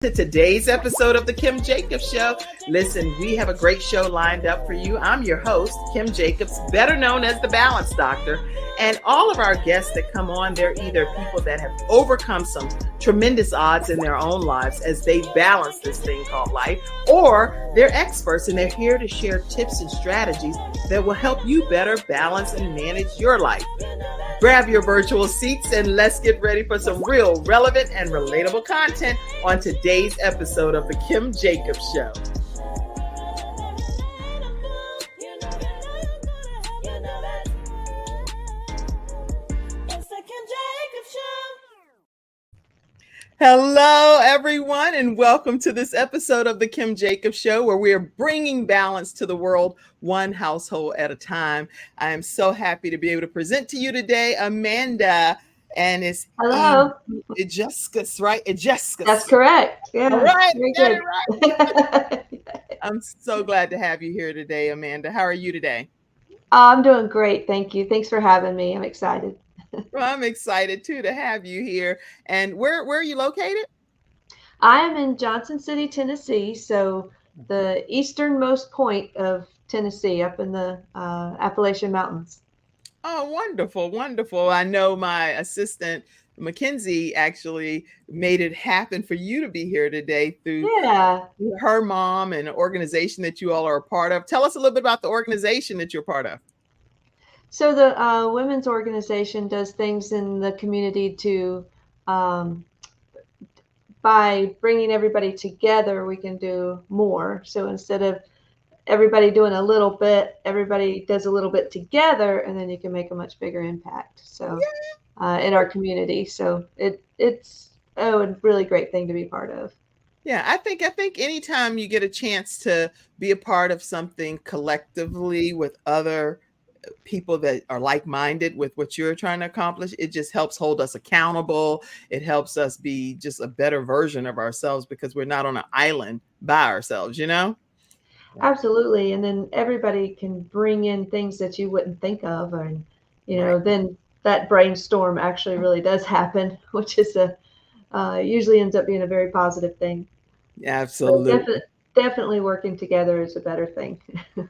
To today's episode of the Kim Jacobs Show. Listen, we have a great show lined up for you. I'm your host, Kim Jacobs, better known as the Balance Doctor. And all of our guests that come on, they're either people that have overcome some tremendous odds in their own lives as they balance this thing called life, or they're experts and they're here to share tips and strategies that will help you better balance and manage your life. Grab your virtual seats and let's get ready for some real relevant and relatable content on today's episode of the Kim Jacobs Show. Hello, everyone, and welcome to this episode of the Kim Jacobs Show, where we are bringing balance to the world, one household at a time. I am so happy to be able to present to you today, Amanda, and it's Hello, Llescas, right? Llescas. That's correct. Yeah, all right, very got good. it right. I'm so glad to have you here today, Amanda. How are you today? I'm doing great, thank you. Thanks for having me. I'm excited. Well, I'm excited too to have you here. And where are you located? I am in Johnson City, Tennessee, so the easternmost point of Tennessee, up in the Appalachian Mountains. Oh, wonderful, wonderful. I know my assistant, Mackenzie, actually made it happen for you to be here today through her mom and an organization that you all are a part of. Tell us a little bit about the organization that you're part of. So the women's organization does things in the community to, by bringing everybody together, we can do more. So instead of everybody doing a little bit, everybody does a little bit together, and then you can make a much bigger impact. So in our community. So it's a really great thing to be part of. Yeah, I think anytime you get a chance to be a part of something collectively with other people that are like-minded with what you're trying to accomplish, it just helps hold us accountable. It helps us be just a better version of ourselves because we're not on an island by ourselves, you know? Absolutely. And then everybody can bring in things that you wouldn't think of, and then that brainstorm actually really does happen, which is usually ends up being a very positive thing. Absolutely. Definitely working together is a better thing.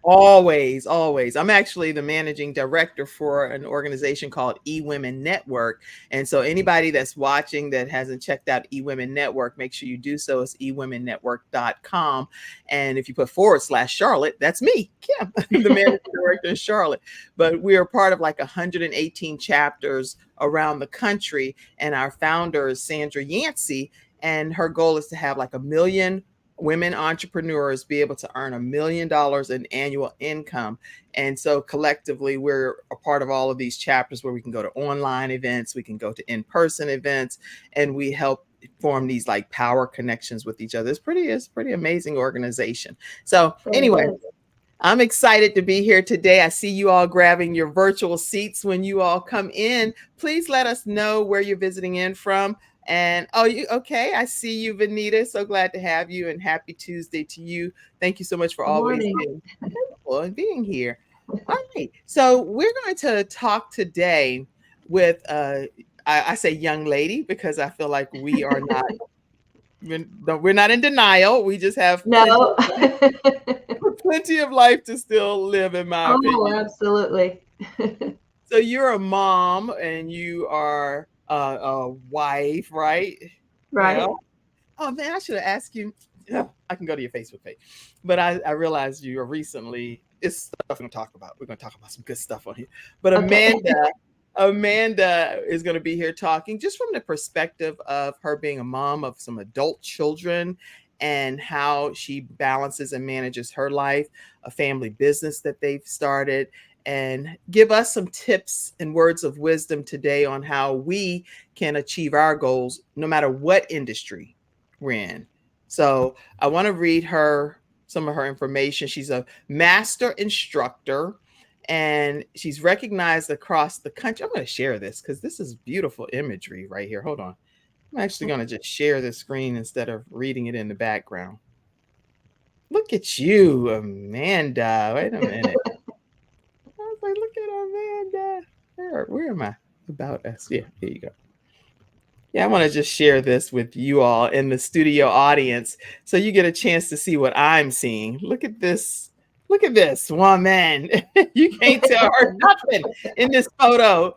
Always. I'm actually the managing director for an organization called eWomen Network. And so anybody that's watching that hasn't checked out eWomen Network, make sure you do so. It's ewomennetwork.com. And if you put /Charlotte, that's me, Kim, the managing director in Charlotte. But we are part of like 118 chapters around the country. And our founder is Sandra Yancey. And her goal is to have like 1 million women entrepreneurs be able to earn $1 million in annual income. And so collectively, we're a part of all of these chapters where we can go to online events, we can go to in-person events, and we help form these like power connections with each other. It's pretty amazing organization. So anyway, I'm excited to be here today. I see you all grabbing your virtual seats when you all come in. Please let us know where you're visiting in from. And okay. I see you, Vanita. So glad to have you, and happy Tuesday to you. Thank you so much for always being available and being here. All right. So we're going to talk today with I say young lady because I feel like we are not we're not in denial. We just have plenty of life to still live, in my opinion. Absolutely. So you're a mom and you are a wife, right? Right. You know? Oh man, I should have asked you. I can go to your Facebook page, but I realized you are recently. It's stuff we're going to talk about. We're going to talk about some good stuff on here. But Amanda is going to be here talking just from the perspective of her being a mom of some adult children and how she balances and manages her life, a family business that they've started, and give us some tips and words of wisdom today on how we can achieve our goals no matter what industry we're in. So I want to read some of her information. She's a master instructor and she's recognized across the country. I'm going to share this because this is beautiful imagery right here. Hold on. I'm actually going to just share the screen instead of reading it in the background. Look at you, Amanda. Wait a minute. I was like, look at Amanda. Where am I? About us. Yeah, here you go. Yeah, I want to just share this with you all in the studio audience so you get a chance to see what I'm seeing. Look at this. Look at this woman. You can't tell her nothing in this photo.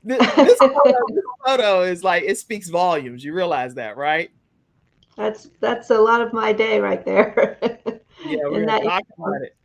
This photo is like, it speaks volumes. You realize that, right? That's a lot of my day right there. Yeah, we're In going to that talk about uniform. it.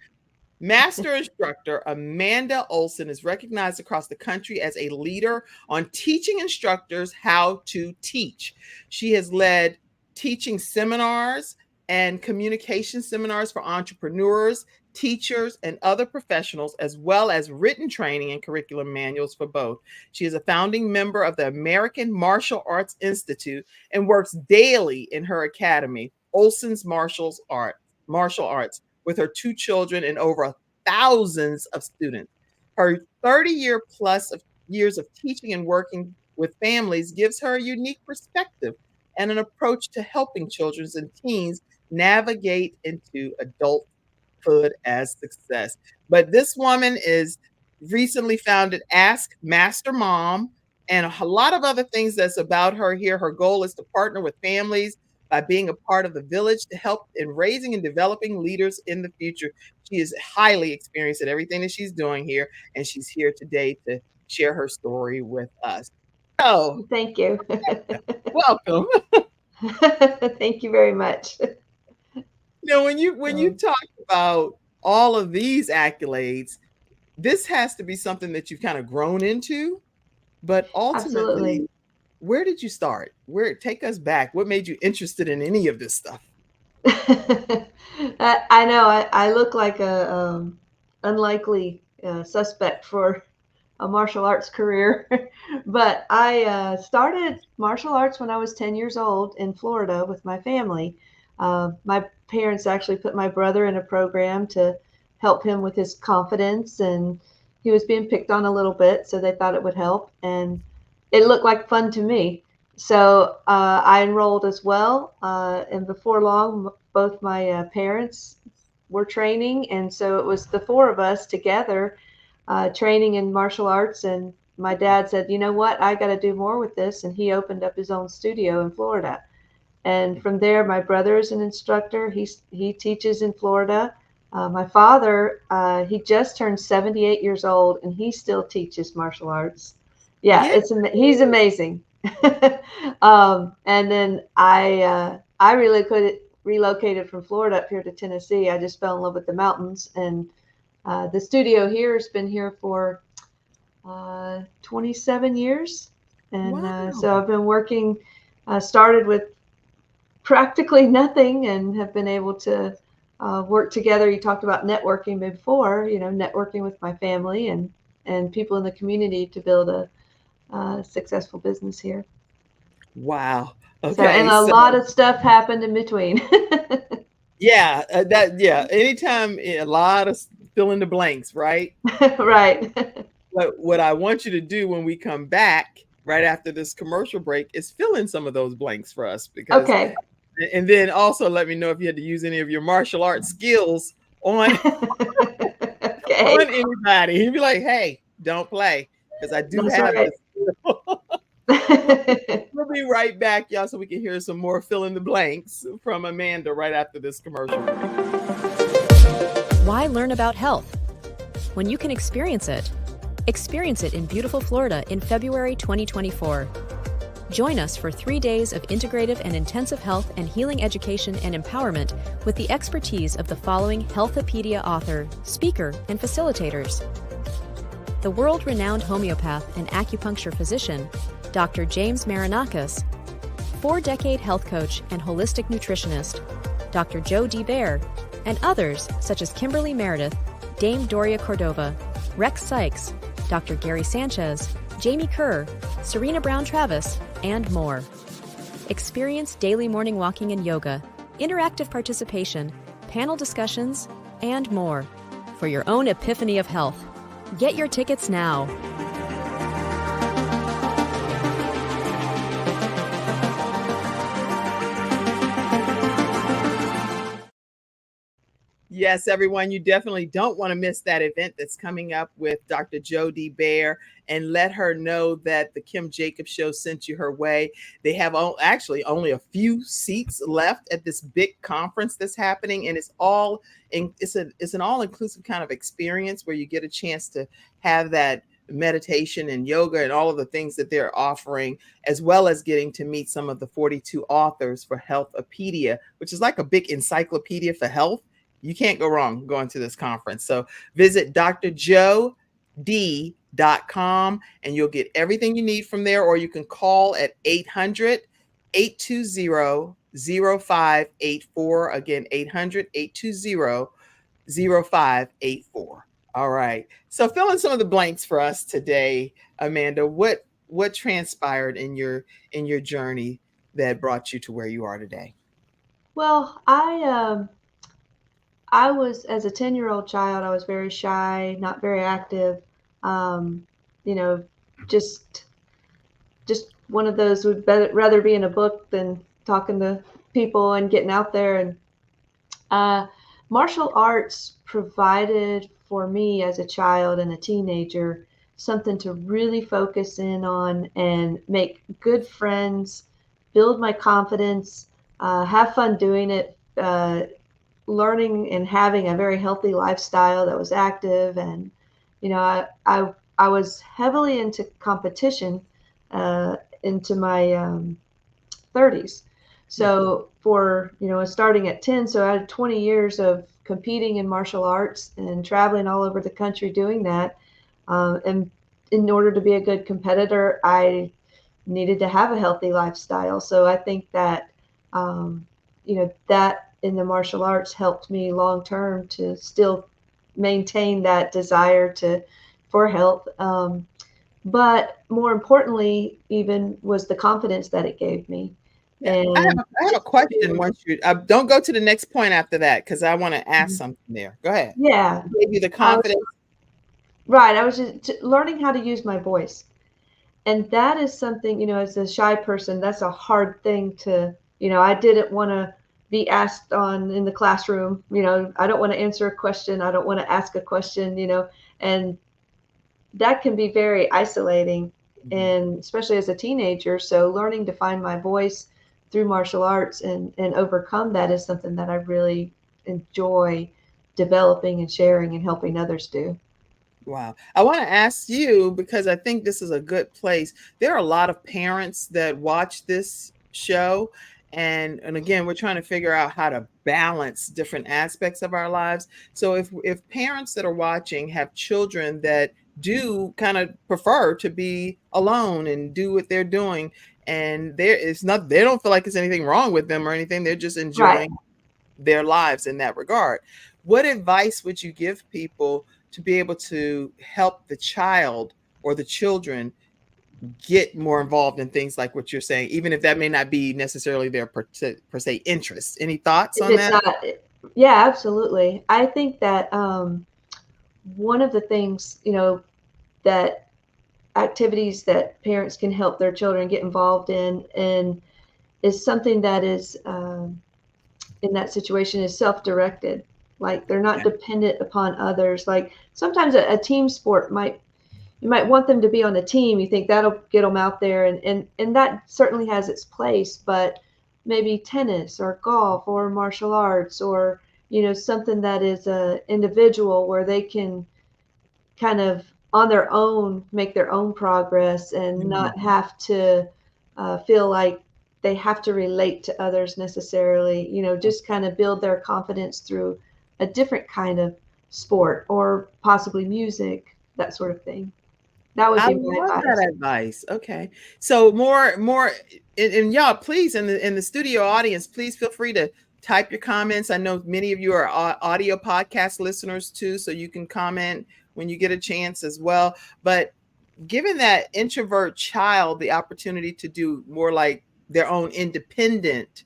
Master instructor Amanda Olson is recognized across the country as a leader on teaching instructors how to teach. She has led teaching seminars and communication seminars for entrepreneurs, teachers, and other professionals, as well as written training and curriculum manuals for both. She is a founding member of the American Martial Arts Institute and works daily in her academy, Olson's Martial Arts, with her 2 children and over thousands of students. Her 30-year plus of years of teaching and working with families gives her a unique perspective and an approach to helping children and teens navigate into adulthood as success. But this woman is recently founded Ask Master Mom and a lot of other things that's about her here. Her goal is to partner with families by being a part of the village to help in raising and developing leaders in the future. She is highly experienced at everything that she's doing here, and she's here today to share her story with us. So, Thank you. welcome. Thank you very much. When you So, talk about all of these accolades, this has to be something that you've kind of grown into, but absolutely. ultimately, where did you start? Where Take us back. What made you interested in any of this stuff? I know I look like a unlikely suspect for a martial arts career, but I started martial arts when I was 10 years old in Florida with my family. My parents actually put my brother in a program to help him with his confidence, and he was being picked on a little bit, so they thought it would help, and it looked like fun to me. So I enrolled as well, and before long, both my parents were training, and so it was the 4 of us together training in martial arts. And my dad said, "You know what? I got to do more with this," and he opened up his own studio in Florida. And from there, my brother is an instructor. He teaches in Florida. My father, he just turned 78 years old, and he still teaches martial arts. Yeah, Yeah. he's amazing. And then I relocated from Florida up here to Tennessee. I just fell in love with the mountains, and the studio here has been here for 27 years. And Wow. so I've been working, started with practically nothing and have been able to work together. You talked about networking before, networking with my family and people in the community to build a successful business here. Wow. So, and Okay. a So lot of stuff happened in between. anytime a lot of fill in the blanks, right? Right. But what I want you to do when we come back right after this commercial break is fill in some of those blanks for us because Okay. and then also let me know if you had to use any of your martial arts skills on on Okay. anybody. He'd be like, "Hey, don't play," because I do That's have right. this. We'll be right back, y'all, so we can hear some more fill in the blanks from Amanda right after this commercial break. Why learn about health when you can experience it? Experience it in beautiful Florida in February 2024. Join us for 3 days of integrative and intensive health and healing education and empowerment with the expertise of the following Healthopedia author, speaker, and facilitators. The world-renowned homeopath and acupuncture physician, Dr. James Marinakis, 4-decade health coach and holistic nutritionist, Dr. Joe D. Bear, and others such as Kimberly Meredith, Dame Doria Cordova, Rex Sykes, Dr. Gary Sanchez, Jamie Kerr, Serena Brown-Travis, and more. Experience daily morning walking and yoga, interactive participation, panel discussions, and more for your own epiphany of health. Get your tickets now. Yes, everyone, you definitely don't want to miss that event that's coming up with Dr. Jody Bear, and let her know that the Kim Jacobs Show sent you her way. They have actually only a few seats left at this big conference that's happening, and it's an all inclusive kind of experience where you get a chance to have that meditation and yoga and all of the things that they're offering, as well as getting to meet some of the 42 authors for Healthopedia, which is like a big encyclopedia for health. You can't go wrong going to this conference. So visit drjod.com and you'll get everything you need from there, or you can call at 800-820-0584. Again, 800-820-0584. All right. So fill in some of the blanks for us today, Amanda. What transpired in your journey that brought you to where you are today? Well, I was, as a 10-year-old child, I was very shy, not very active. You know, just one of those would rather be in a book than talking to people and getting out there. And martial arts provided for me as a child and a teenager something to really focus in on and make good friends, build my confidence, have fun doing it, learning and having a very healthy lifestyle that was active. And I was heavily into competition into my 30s. So for, starting at 10, so I had 20 years of competing in martial arts and traveling all over the country doing that. And in order to be a good competitor, I needed to have a healthy lifestyle. So I think that, that in the martial arts helped me long term to still maintain that desire for health. But more importantly, even was the confidence that it gave me. Yeah. And I have a question. Once you don't go to the next point after that, because I want to ask something there. Go ahead. Yeah, It gave you the confidence. I was just learning how to use my voice. And that is something, as a shy person, that's a hard thing to, I didn't want to be asked on in the classroom. I don't want to answer a question. I don't want to ask a question, and that can be very isolating, and especially as a teenager. So learning to find my voice through martial arts and overcome that is something that I really enjoy developing and sharing and helping others do. Wow. I want to ask you, because I think this is a good place. There are a lot of parents that watch this show. And again, we're trying to figure out how to balance different aspects of our lives. So if parents that are watching have children that do kind of prefer to be alone and do what they're doing, and they don't feel like there's anything wrong with them or anything, they're just enjoying their lives in that regard. What advice would you give people to be able to help the child or the children get more involved in things like what you're saying, even if that may not be necessarily their per se interest? Any thoughts on that? Yeah, absolutely. I think that one of the things, that activities that parents can help their children get involved in, and is something that is in that situation is self-directed. Like they're not dependent upon others. Like sometimes a team sport you might want them to be on a team. You think that'll get them out there, and that certainly has its place. But maybe tennis or golf or martial arts, or something that is a individual where they can kind of on their own make their own progress and not have to feel like they have to relate to others necessarily. Just kind of build their confidence through a different kind of sport or possibly music, that sort of thing. That would I be my love advice. that advice. Okay. So more, and y'all, please, in the studio audience, please feel free to type your comments. I know many of you are audio podcast listeners too, so you can comment when you get a chance as well. But giving that introvert child the opportunity to do more like their own independent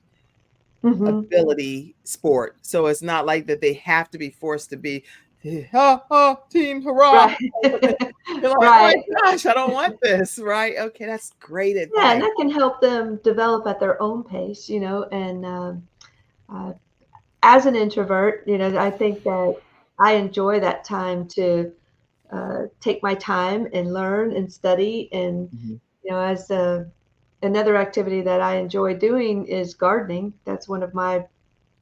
ability sport. So it's not like that they have to be forced to be, team hurrah. Right. You're like, right. Oh my gosh, I don't want this. Right. Okay. That's great advice. Yeah, and that can help them develop at their own pace, and as an introvert, I think that I enjoy that time to take my time and learn and study. And, Mhm. as another activity that I enjoy doing is gardening. That's one of my,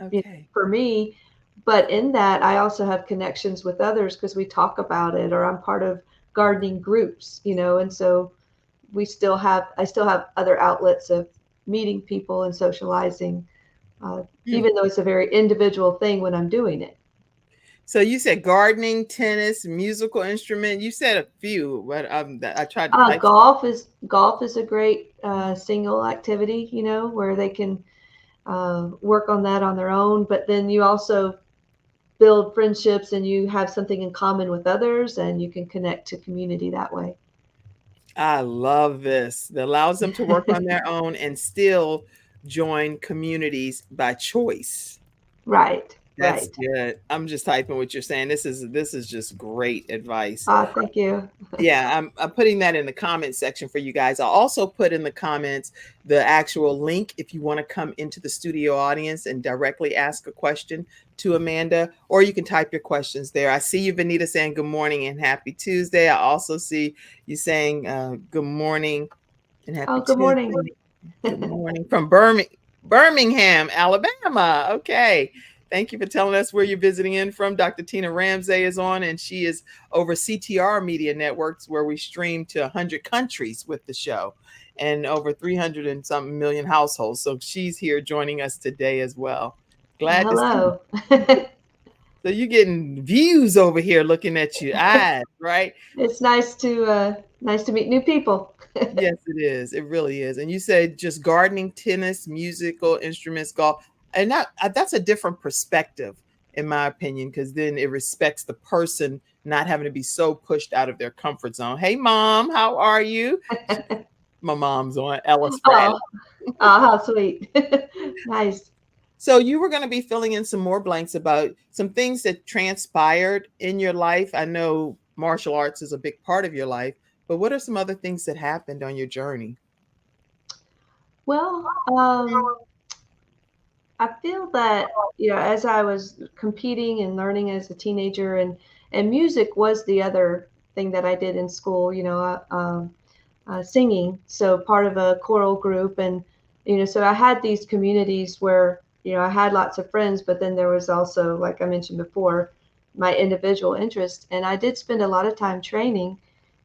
Okay. for me. But in that, I also have connections with others because we talk about it, or I'm part of gardening groups, and so I still have other outlets of meeting people and socializing, Mm. even though it's a very individual thing when I'm doing it. So you said gardening, tennis, musical instrument. You said a few, but I tried to type. Golf is a great single activity, where they can work on that on their own. But then you also build friendships and you have something in common with others, and you can connect to community that way. I love this. That allows them to work on their own and still join communities by choice. Right, That's right. good. I'm just typing what you're saying. This is just great advice. Thank you. Yeah, I'm putting that in the comment section for you guys. I'll also put in the comments the actual link if you want to come into the studio audience and directly ask a question to Amanda, or you can type your questions there. I see you, Benita, saying good morning and happy Tuesday. I also see you saying good morning and Oh, happy good Tuesday. morning. Good morning from Birmingham, Alabama. Okay. Thank you for telling us where you're visiting in from. Dr. Tina Ramsey is on, and she is over CTR Media Networks, where we stream to 100 countries with the show and over 300 and something million households. So she's here joining us today as well. Well, Glad to see you. hello. So you're getting views over here looking at you eyes, right? It's nice to meet new people. Yes, it is. It really is. And you said just gardening, tennis, musical instruments, golf, and that's a different perspective, in my opinion, because then it respects the person not having to be so pushed out of their comfort zone. Hey, mom, how are you? My mom's on Ellis Bradley. Oh, oh, how sweet. Nice. So you were going to be filling in some more blanks about some things that transpired in your life. I know martial arts is a big part of your life, but what are some other things that happened on your journey? Well, I feel that, as I was competing and learning as a teenager, and music was the other thing that I did in school, singing. So part of a choral group, and, so I had these communities where, I had lots of friends, but then there was also, like I mentioned before, my individual interest. And I did spend a lot of time training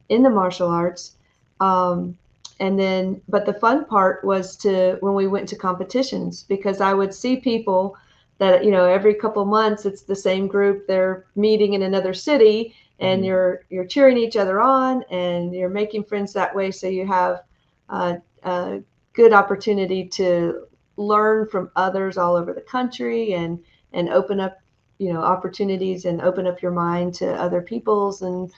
in the martial arts. Um, and then, but the fun part was when we went to competitions, because I would see people that, every couple months it's the same group, they're meeting in another city, and Mhm. you're cheering each other on and you're making friends that way. So you have a good opportunity to learn from others all over the country, and open up, opportunities, and open up your mind to other people's, and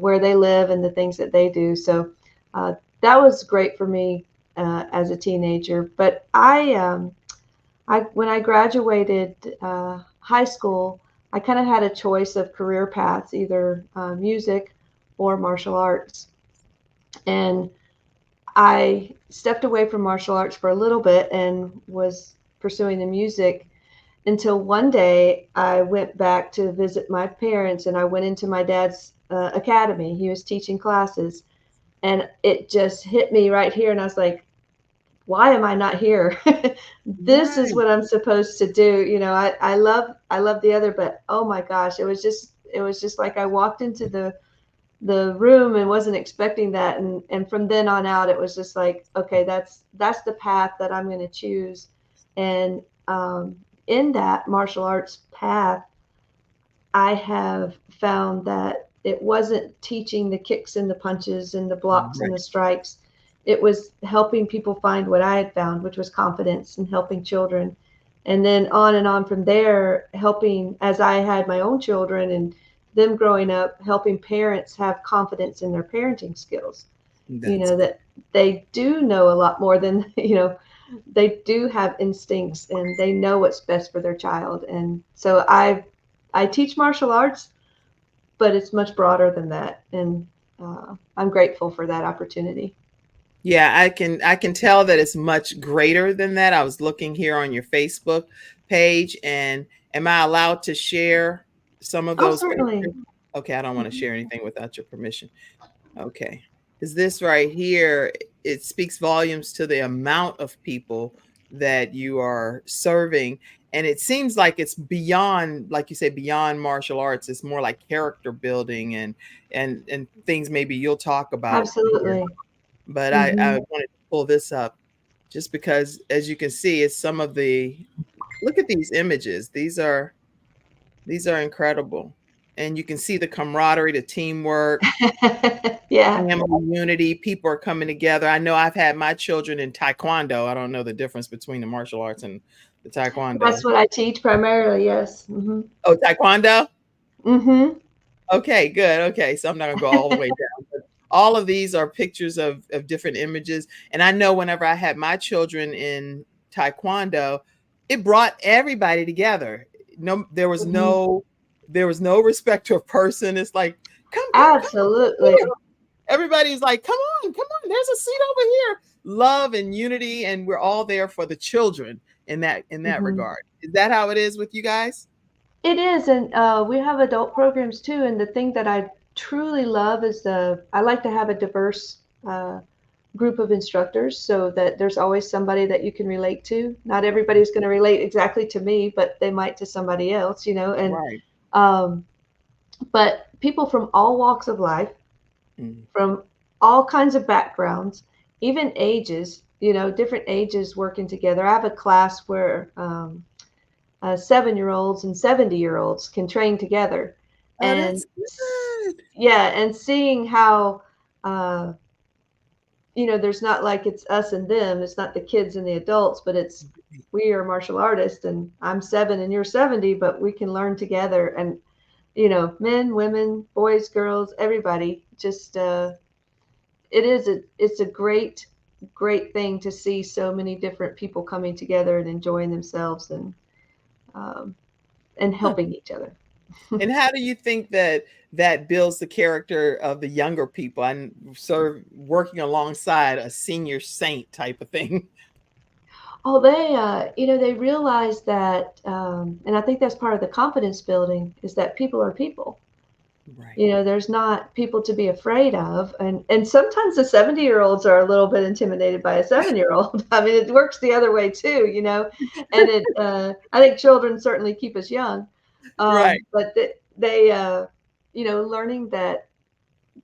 where they live and the things that they do. So that was great for me as a teenager. But when I graduated high school, I kind of had a choice of career paths, either music or martial arts. And I stepped away from martial arts for a little bit and was pursuing the music, until one day I went back to visit my parents, and I went into my dad's academy. He was teaching classes, and it just hit me right here. And I was like, why am I not here? This is Right. what I'm supposed to do. I love the other, but oh my gosh, it was just like I walked into the room and wasn't expecting that. And from then on out, it was just like, okay, that's the path that I'm going to choose. And in that martial arts path, I have found that it wasn't teaching the kicks and the punches and the blocks and the Right. strikes. It was helping people find what I had found, which was confidence, and helping children. And then on and on from there, helping, as I had my own children and them growing up, helping parents have confidence in their parenting skills. That's good. That they do know a lot more than, they do have instincts, and they know what's best for their child. And so I teach martial arts, but it's much broader than that. And I'm grateful for that opportunity. Yeah, I can tell that it's much greater than that. I was looking here on your Facebook page, and am I allowed to share some of Oh, those certainly. pictures? Okay, I don't want to Mhm. share anything without your permission. Okay. Is this right here, it speaks volumes to the amount of people that you are serving. And it seems like it's beyond, like you say, beyond martial arts. It's more like character building and things maybe you'll talk about here. Absolutely. But I Hmm. wanted to pull this up just because, as you can see, it's some of the, look at these images. These are incredible. And you can see the camaraderie, the teamwork, Yeah, family unity. People are coming together. I know I've had my children in taekwondo. I don't know the difference between the martial arts and the taekwondo. that's what I teach primarily. Yes. Hmm. Oh, taekwondo? Hmm. Okay, good. Okay, so I'm not gonna go all the way down. But all of these are pictures of different images. And I know whenever I had my children in taekwondo, it brought everybody together. No, Hmm. there was no respect to a person. It's like, come Absolutely. on. Everybody's like, come on, there's a seat over here. Love and unity, and we're all there for the children in that Hmm. regard. Is that how it is with you guys? It is, and we have adult programs too. And the thing that I truly love is I like to have a diverse group of instructors so that there's always somebody that you can relate to. Not everybody's going to relate exactly to me, but they might to somebody else, and Right. um, but people from all walks of life, Mm. from all kinds of backgrounds, even ages, different ages working together. I have a class where 7-year-olds and 70-year-olds can train together. Oh, And that's good. yeah, and seeing how, uh, there's not like it's us and them, it's not the kids and the adults, but it's we are martial artists and I'm 7 and you're 70, but we can learn together. And, men, women, boys, girls, everybody just, it's a great, great thing to see so many different people coming together and enjoying themselves um, and Huh. helping each other. And how do you think that builds the character of the younger people and sort of working alongside a senior saint type of thing? Oh, they realize that, and I think that's part of the confidence building is that people are people. Right. There's not people to be afraid of, and sometimes the 70-year-olds are a little bit intimidated by a 7-year-old. I mean, it works the other way too, and I think children certainly keep us young, Right. but learning that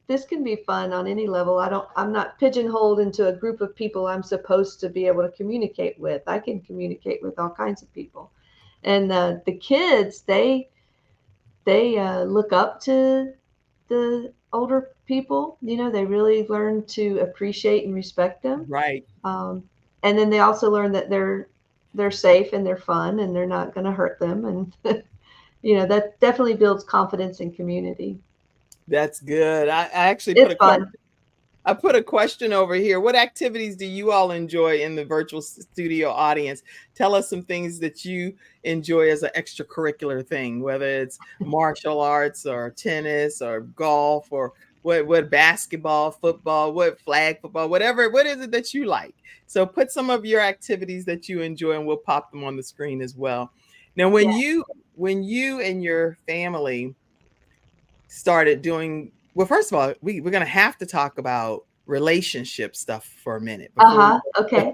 this can be fun on any level. I'm not pigeonholed into a group of people I'm supposed to be able to communicate with. I can communicate with all kinds of people. And the kids, they look up to the older people. They really learn to appreciate and respect them. Right. Um, and then they also learn that they're safe and they're fun and they're not going to hurt them. And that definitely builds confidence and community. That's good. I actually put It's a question. fun. I put a question over here. What activities do you all enjoy in the virtual studio audience? Tell us some things that you enjoy as an extracurricular thing, whether it's martial arts or tennis or golf or what basketball, football, what flag football, whatever. What is it that you like? So put some of your activities that you enjoy and we'll pop them on the screen as well. Now, Yeah. when you and your family started doing, well, first of all, we're going to have to talk about relationship stuff for a minute before we Uh-huh. Okay.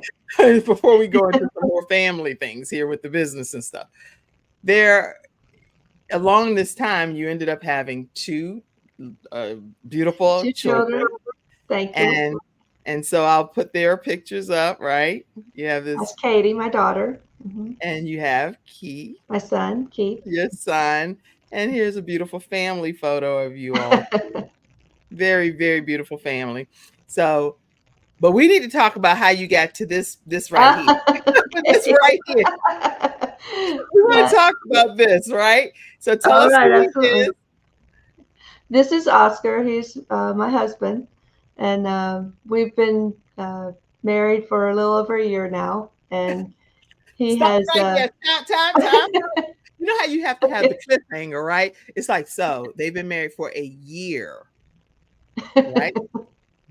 before we go into some more family things here with the business and stuff. There, along this time, you ended up having two beautiful Two children, children. Thank you. and so I'll put their pictures up. Right, you have That's this, Katie, my daughter. Hmm. and you have Key, My son, Keith. your son, and here's a beautiful family photo of you all. Very, very beautiful family. So, but we need to talk about how you got to this right here. This Okay. right here. We want Yeah. to talk about this, right? So tell All us right. who he Absolutely. is. This is Oscar. He's my husband, and we've been married for a little over a year now. And he Stop has. right there. Time. You know how you have to have the cliffhanger, right? It's like, so they've been married for a year, right?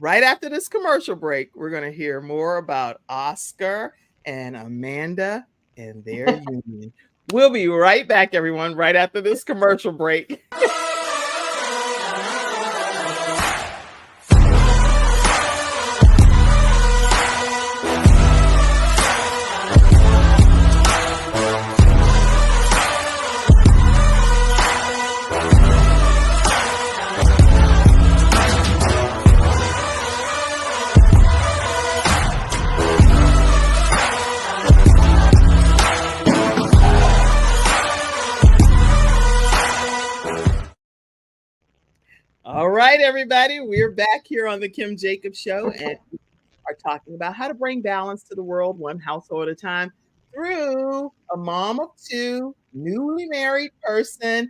Right after this commercial break, we're going to hear more about Oscar and Amanda and their union. We'll be right back, everyone, right after this commercial break. All right, everybody, we're back here on the Kim Jacobs Show, and we are talking about how to bring balance to the world one household at a time through a mom of two, newly married person,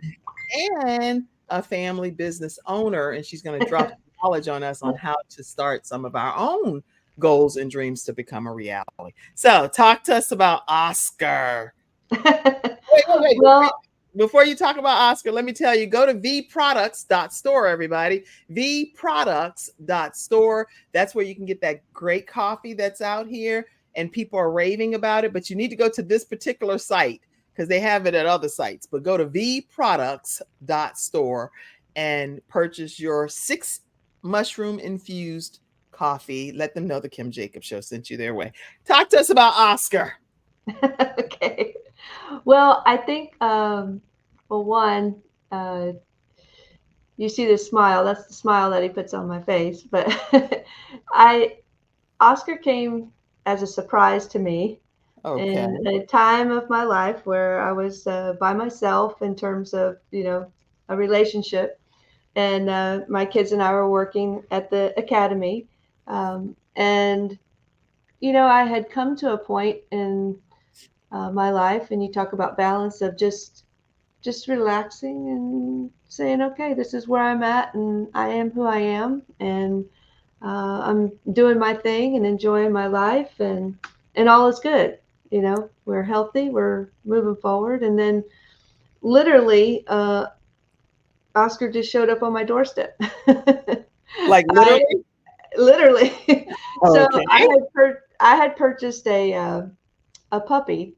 and a family business owner. And she's going to drop some knowledge on us on how to start some of our own goals and dreams to become a reality. So talk to us about Oscar. Wait. Well, Before you talk about Oscar, let me tell you, go to vproducts.store, everybody. vproducts.store. That's where you can get that great coffee that's out here, and people are raving about it. But you need to go to this particular site because they have it at other sites. But go to vproducts.store and purchase your 6 mushroom infused coffee. Let them know the Kim Jacobs Show sent you their way. Talk to us about Oscar. okay. Well, I think, well, one, you see this smile. That's the smile that he puts on my face. But Oscar came as a surprise to me in a time of my life where I was by myself in terms of, a relationship. And my kids and I were working at the academy. And, I had come to a point in my life, and you talk about balance of just relaxing and saying, okay, this is where I'm at, and I am who I am, and I'm doing my thing and enjoying my life, and all is good. We're healthy, we're moving forward. And then literally, Oscar just showed up on my doorstep. Like literally? Literally. So Okay. I had purchased a puppy,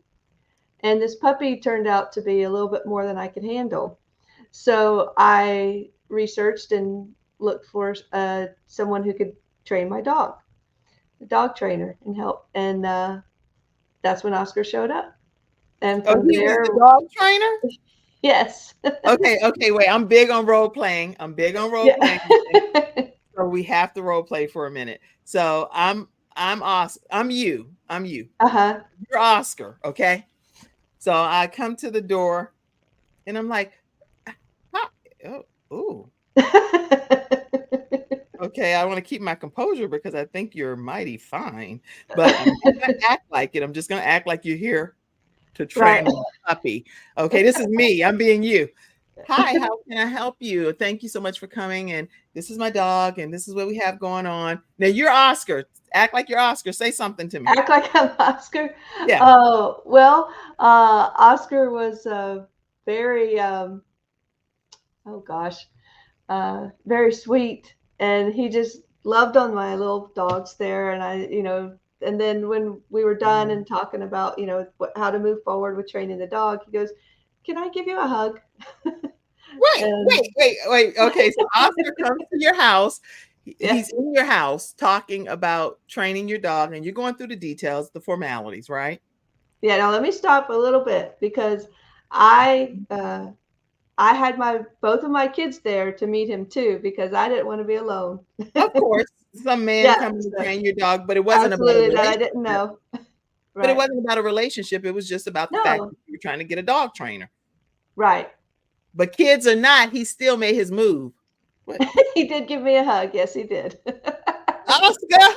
and this puppy turned out to be a little bit more than I could handle. So I researched and looked for someone who could train my dog, a dog trainer, and help. And that's when Oscar showed up. And from He was there, the dog trainer? yes. Okay, wait. I'm big on role playing. Yeah. So we have to role play for a minute. So I'm Oscar. I'm you. Uh-huh. You're Oscar, okay? So I come to the door and I'm like, "Hi." Ooh. Okay, I want to keep my composure because I think you're mighty fine. But I'm not gonna act like it. I'm just gonna act like you're here to train Right. a puppy. Okay, this is me. I'm being you. Hi, how can I help you? Thank you so much for coming. And this is my dog, and this is what we have going on. Now you're Oscar. Act like you're Oscar. Say something to me. Act like I'm Oscar. Yeah. Oh, well, Oscar was very, oh gosh, very sweet. And he just loved on my little dogs there. And and then when we were done and talking about, how to move forward with training the dog, he goes, "Can I give you a hug?" Wait. Okay, so Oscar comes to your house. Yeah. He's in your house talking about training your dog, and you're going through the details, the formalities, right? Yeah. Now let me stop a little bit because I had both of my kids there to meet him too, because I didn't want to be alone. Of course, some man Yeah, coming to so train your dog, but it wasn't about a absolutely that I relationship. didn't know. But it Right. wasn't about a relationship. It was just about the fact No. that you were trying to get a dog trainer. Right. But kids or not, he still made his move. What? He did give me a hug. Yes, he did. Oscar.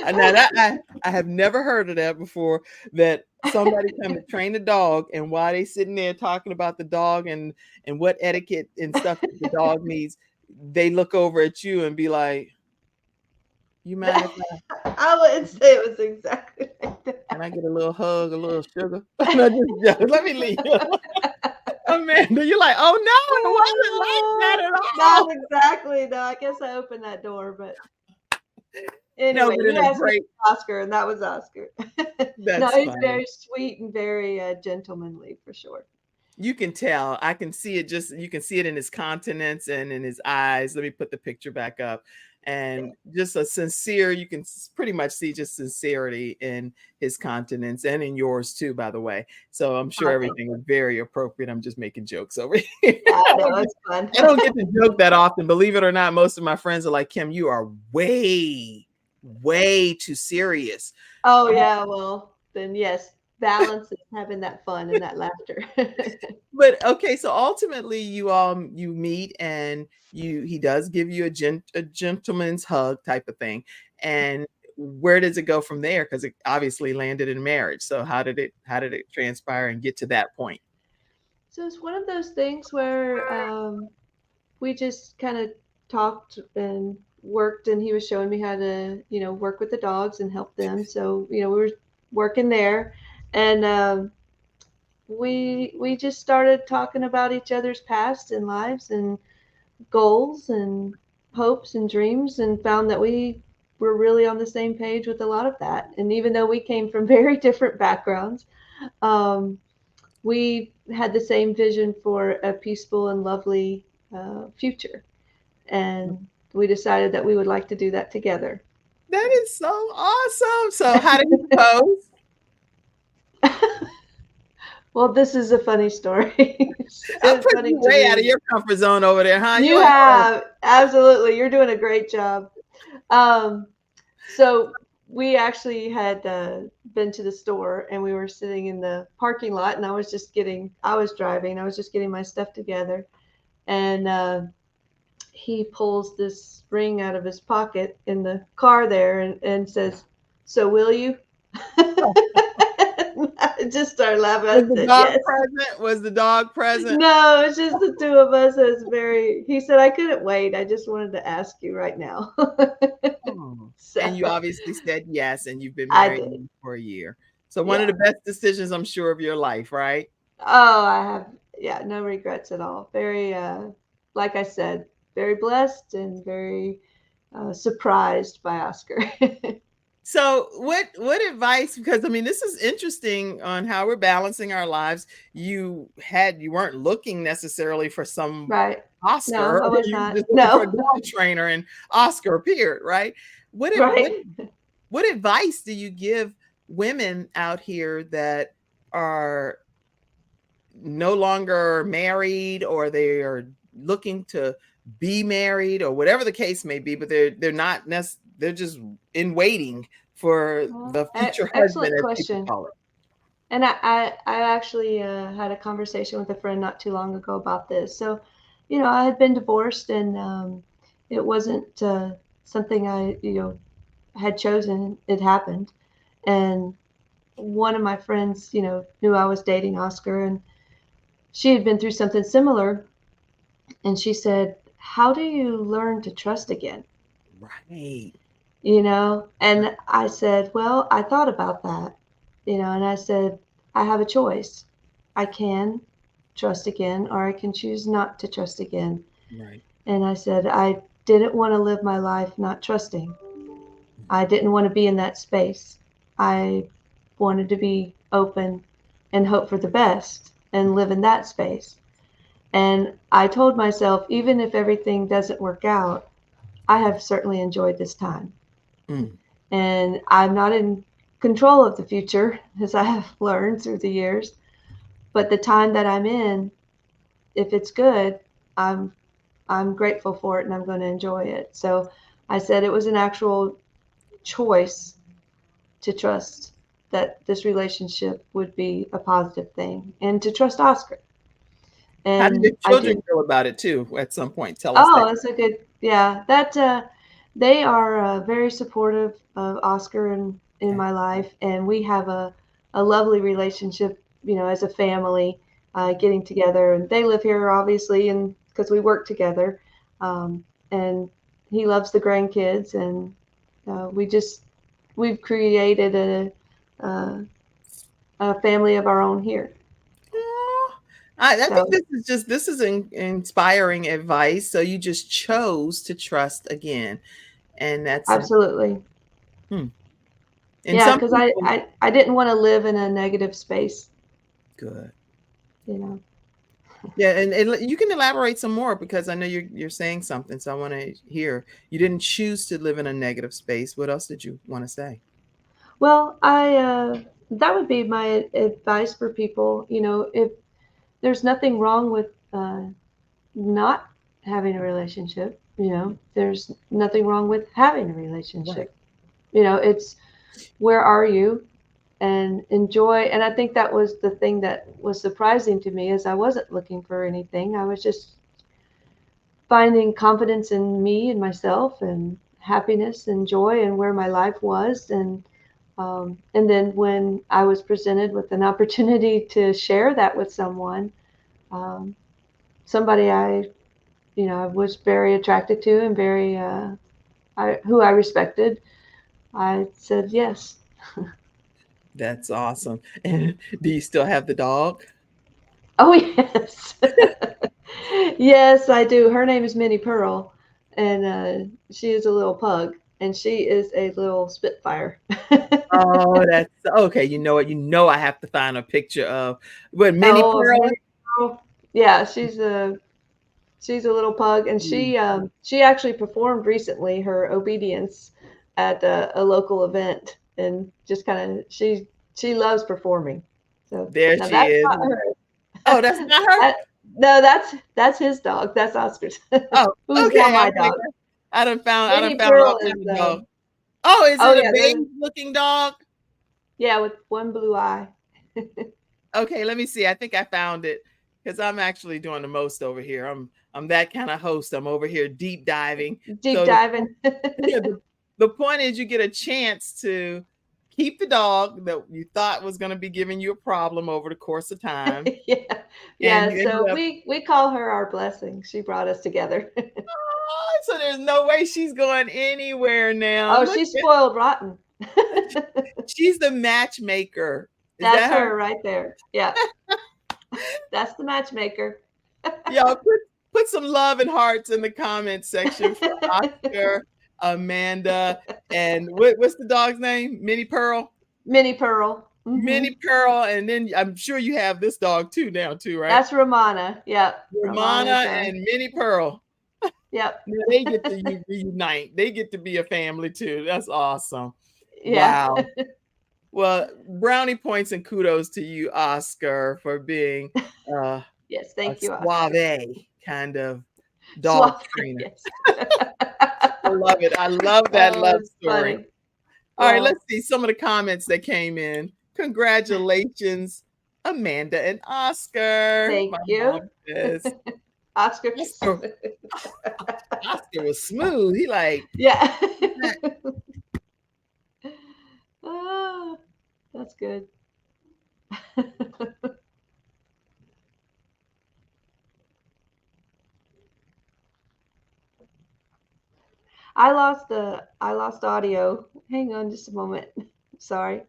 Now that I have never heard of that before, that somebody come to train a dog, and while they sitting there talking about the dog and what etiquette and stuff that the dog needs, they look over at you and be like, "You mind if I wouldn't say it was exactly like that. can I get a little hug, a little sugar?" No, just joking. Let me leave. Amanda, you're like, "Oh no, it wasn't like that at all." Not exactly. No, I guess I opened that door, but No, Anyway, but you in a asked me great, Oscar, and that was Oscar. No, that's he's funny. very sweet and very gentlemanly for sure. You can tell. I can see it, just you can see it in his countenance and in his eyes. Let me put the picture back up. Yeah. And just a sincere, you can pretty much see just sincerity in his countenance and in yours too, by the way. So I'm sure Oh, thank everything you. is very appropriate. I'm just making jokes over here. Yeah, I know it's fun. I don't get to joke that often. Believe it or not, most of my friends are like, Kim, you are way, way too serious. Oh yeah, well then yes, balance is having that fun and that laughter. But okay, so ultimately you meet and he does give you a gentleman's hug type of thing. And where does it go from there? Because it obviously landed in marriage. So how did it transpire and get to that point? So it's one of those things where we just kind of talked and worked, and he was showing me how to, work with the dogs and help them. So, we were working there, and we just started talking about each other's past and lives and goals and hopes and dreams, and found that we were really on the same page with a lot of that. And even though we came from very different backgrounds, um, we had the same vision for a peaceful and lovely future. And we decided that we would like to do that together. That is so awesome. So how did he propose? Well, this is a funny story. I'm It's putting funny you to way out of me. your comfort zone over there, huh? You have, absolutely. You're doing a great job. Um, so we actually had been to the store, and we were sitting in the parking lot, and I was driving, I was just getting my stuff together. And he pulls this ring out of his pocket in the car there, and says, "So will you?" I just started laughing. I Was the said, dog "Yes." present? Was the dog present? No, it's just the two of us. He said, "I couldn't wait. I just wanted to ask you right now." Oh. So And you obviously said yes, and you've been I married did. for a year. So one of Yeah. the best decisions, I'm sure, of your life, right? Oh, I have, yeah, no regrets at all. Very, like I said, very blessed and very surprised by Oscar. So what advice, because I mean this is interesting on how we're balancing our lives. You weren't looking necessarily for some Right. No, Oscar, I was you were not. just looking for a No. dog trainer and Oscar appeared, right? What ad- what Right. what advice do you give women out here that are no longer married, or they are looking to be married, or whatever the case may be, but they're not they're just in waiting for Well, the future husband, excellent as people question. call it? And I actually had a conversation with a friend not too long ago about this. So, I had been divorced, and it wasn't something I, had chosen. It happened. And one of my friends, knew I was dating Oscar, and she had been through something similar. And she said, "How do you learn to trust again?" Right. And I said, "Well, I thought about that, and I said, I have a choice. I can trust again, or I can choose not to trust again." Right. And I said, I didn't want to live my life not trusting. I didn't want to be in that space. I wanted to be open and hope for the best and live in that space. And I told myself, even if everything doesn't work out, I have certainly enjoyed this time. Mm. And I'm not in control of the future, as I have learned through the years. But the time that I'm in, if it's good, I'm I'm grateful for it, and I'm going to enjoy it. So I said it was an actual choice to trust that this relationship would be a positive thing, and to trust Oscar. How did And your I children did. feel about it too? At some point, tell us Oh, that. that's a good, yeah. That they are very supportive of Oscar in Okay. my life, and we have a lovely relationship. As a family, getting together, and they live here obviously, and because we work together, and he loves the grandkids, and we've created a a family of our own here. Aw. I think So this is inspiring advice. So you just chose to trust again. And that's Absolutely. and Yeah, some because people I didn't want to live in a negative space, good. you know. Yeah, and you can elaborate some more because I know you're saying something, so I want to hear. You didn't choose to live in a negative space. What else did you want to say? Well, I that would be my advice for people. You know, if there's nothing wrong with not having a relationship, you know, there's nothing wrong with having a Right. relationship. You know, it's where are you and enjoy. And I think that was the thing that was surprising to me is I wasn't looking for anything. I was just finding confidence in me and myself and happiness and joy and where my life was and then when I was presented with an opportunity to share that with someone, um, somebody I was very attracted to and very who I respected, I said yes. That's awesome. And do you still have the dog? Oh yes, yes I do. Her name is Minnie Pearl, and she is a little pug, and she is a little spitfire. Oh, that's okay. You know what? You know I have to find a picture of what Minnie Oh, Pearl. Minnie Pearl. Yeah, she's a little pug, and Mm. she actually performed recently her obedience at a local event, and just kind of she loves performing. So There now she that's is. not her. Oh, that's not her? That, no, that's his dog. That's Oscar's. Oh, Who's now okay. my I'm like, dog. I done Minnie found all Pearl is kinds of dogs. Oh, is oh it a yeah, beige looking dog? yeah, with one blue eye. Okay, let me see. I think I found it because I'm actually doing the most over here. I'm that kind of host. I'm over here deep diving. Deep So diving. yeah, the point is you get a chance to keep the dog that you thought was going to be giving you a problem over the course of time. Yeah. And Yeah, you ended so up, we call her our blessing. She brought us together. oh, so there's no way she's going anywhere now. Oh, Look she's spoiled rotten. at, she's the matchmaker. Is That's that her? her right there. Yeah, that's the matchmaker. Y'all put some love and hearts in the comment section for Oscar, Amanda, and what's the dog's name? Minnie Pearl? Minnie Pearl. Minnie Pearl, and then I'm sure you have this dog too now too, right? That's Romana. Yep. Romana's Romana and Minnie Pearl. yep. Now they get to reunite. They get to be a family too. That's awesome. Yeah. Wow. Well, brownie points and kudos to you, Oscar, for being uh, Yes, a thank you, Oscar. suave kind of dog Suave. trainer. Yes. I love it. I love that Oh, love it's story. funny. All right, Well, let's see some of the comments that came in. Congratulations, Amanda and Oscar. thank My you. mom says Oscar. Oscar, Oscar was smooth. He like, Yeah. Ah, that's good. I lost audio. Hang on just a moment. Sorry.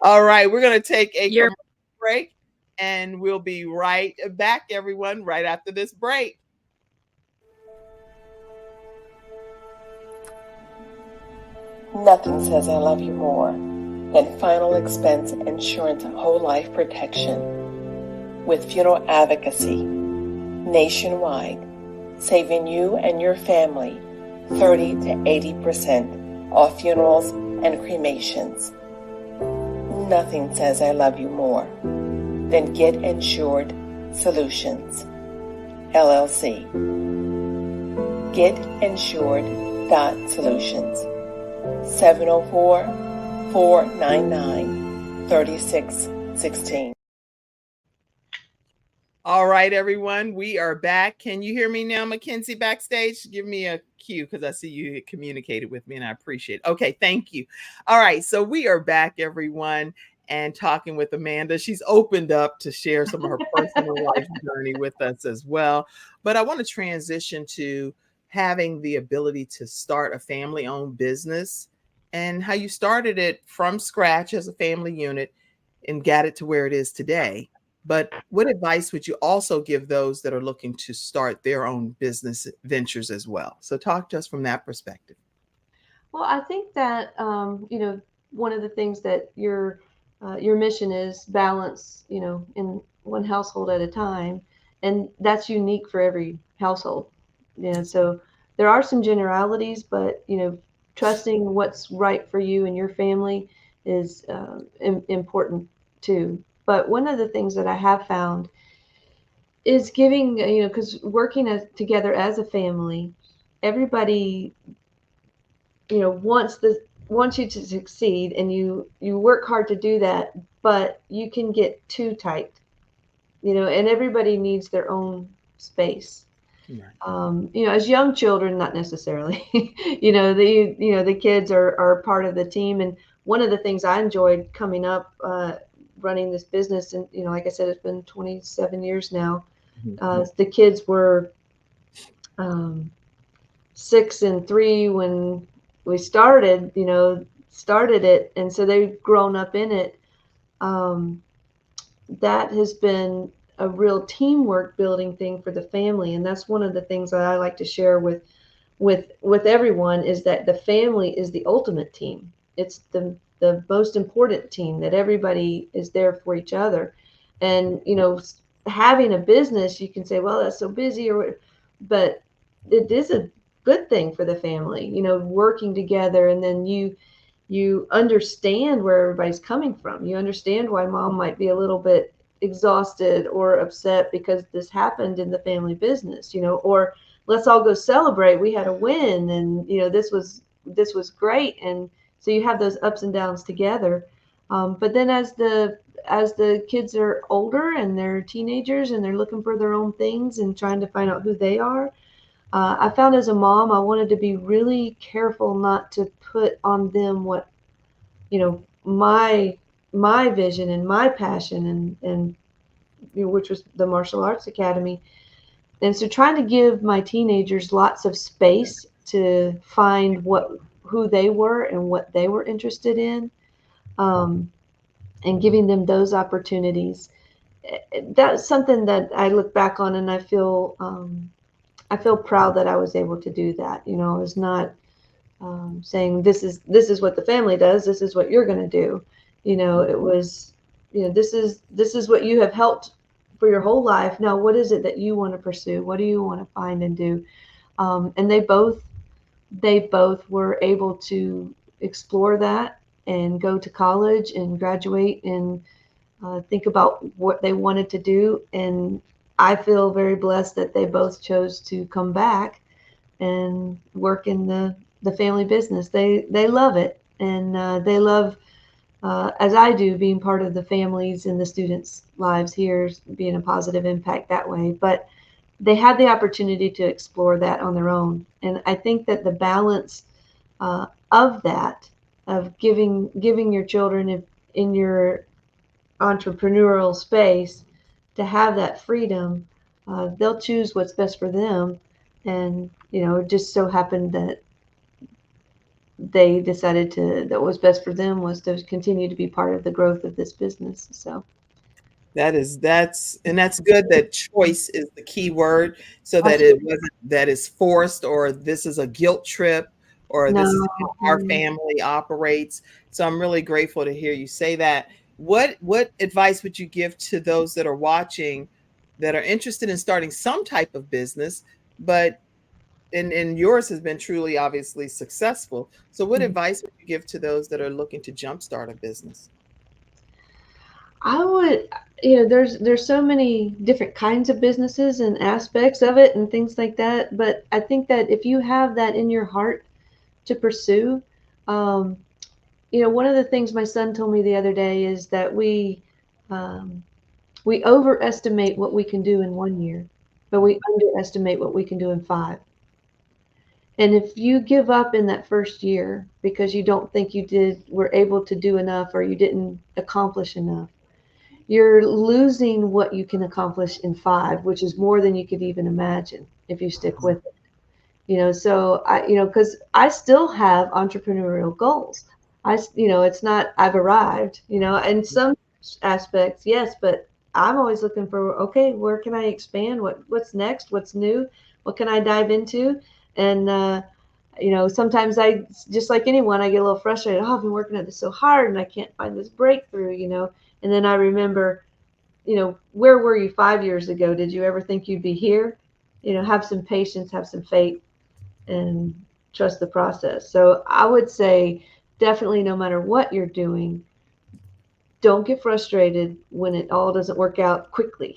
all right, we're gonna take a You're commercial break and we'll be right back, everyone, right after this break. Nothing says I love you more than final expense insurance whole life protection. With funeral advocacy nationwide, saving you and your family 30 to 80% off funerals and cremations. Nothing says I love you more than Get Insured Solutions, LLC. GetInsured.Solutions. 704-499-3616. All right, everyone, we are back. Can you hear me now, Mackenzie, backstage? Give me a cue because I see you communicated with me and I appreciate it. Okay, thank you. All right, so we are back, everyone, and talking with Amanda. She's opened up to share some of her personal life journey with us as well. But I want to transition to having the ability to start a family-owned business and how you started it from scratch as a family unit and got it to where it is today. But what advice would you also give those that are looking to start their own business ventures as well? So talk to us from that perspective. Well, I think that one of the things that your mission is balance, in one household at a time, and that's unique for every household. So there are some generalities, but trusting what's right for you and your family is important too. But one of the things that I have found is giving, because working together as a family, everybody wants you to succeed, and you work hard to do that, but you can get too tight, and everybody needs their own space. Right. As young children, not necessarily. The kids are part of the team, and one of the things I enjoyed coming up, running this business, and like I said, it's been 27 years now. The kids were 6 and 3 when we started it, and so they've grown up in it. That has been a real teamwork building thing for the family, and that's one of the things that I like to share with everyone, is that the family is the ultimate team. It's the most important team, that everybody is there for each other. And having a business, you can say, well, that's so busy, but it is a good thing for the family, working together. And then you understand where everybody's coming from. You understand why mom might be a little bit exhausted or upset because this happened in the family business, or let's all go celebrate. We had a win, and this was great. And so you have those ups and downs together. But then as the kids are older and they're teenagers and they're looking for their own things and trying to find out who they are, I found as a mom, I wanted to be really careful not to put on them what, my vision and my passion, and which was the Martial Arts Academy. And so trying to give my teenagers lots of space to find who they were and what they were interested in, and giving them those opportunities. That's something that I look back on, and I feel proud that I was able to do that. I was not saying this is what the family does. This is what you're going to do. It was, this is what you have helped for your whole life. Now, what is it that you want to pursue? What do you want to find and do? And they both were able to explore that and go to college and graduate and think about what they wanted to do. And I feel very blessed that they both chose to come back and work in the family business. They love it, and they love, as I do, being part of the families and the students' lives here, being a positive impact that way. But they had the opportunity to explore that on their own. And I think that the balance of that, of giving your children in your entrepreneurial space to have that freedom, they'll choose what's best for them. And, it just so happened that they decided that what was best for them was to continue to be part of the growth of this business. So That's good that choice is the key word, so that it wasn't that is forced, or this is a guilt trip, or this is how our family operates. So I'm really grateful to hear you say that. What advice would you give to those that are watching that are interested in starting some type of business, but and yours has been truly obviously successful. So what advice would you give to those that are looking to jumpstart a business? I would, there's so many different kinds of businesses and aspects of it and things like that. But I think that if you have that in your heart to pursue, one of the things my son told me the other day is that we overestimate what we can do in 1 year, but we underestimate what we can do in 5. And if you give up in that first year because you don't think were able to do enough, or you didn't accomplish enough, you're losing what you can accomplish in 5, which is more than you could even imagine if you stick with it. So because I still have entrepreneurial goals. It's not I've arrived, in some aspects, yes, but I'm always looking for, okay, where can I expand? What's next? What's new? What can I dive into? And, sometimes just like anyone, I get a little frustrated. Oh, I've been working at this so hard and I can't find this breakthrough, and then I remember, where were you 5 years ago? Did you ever think you'd be here? Have some patience, have some faith, and trust the process. So I would say definitely, no matter what you're doing, don't get frustrated when it all doesn't work out quickly.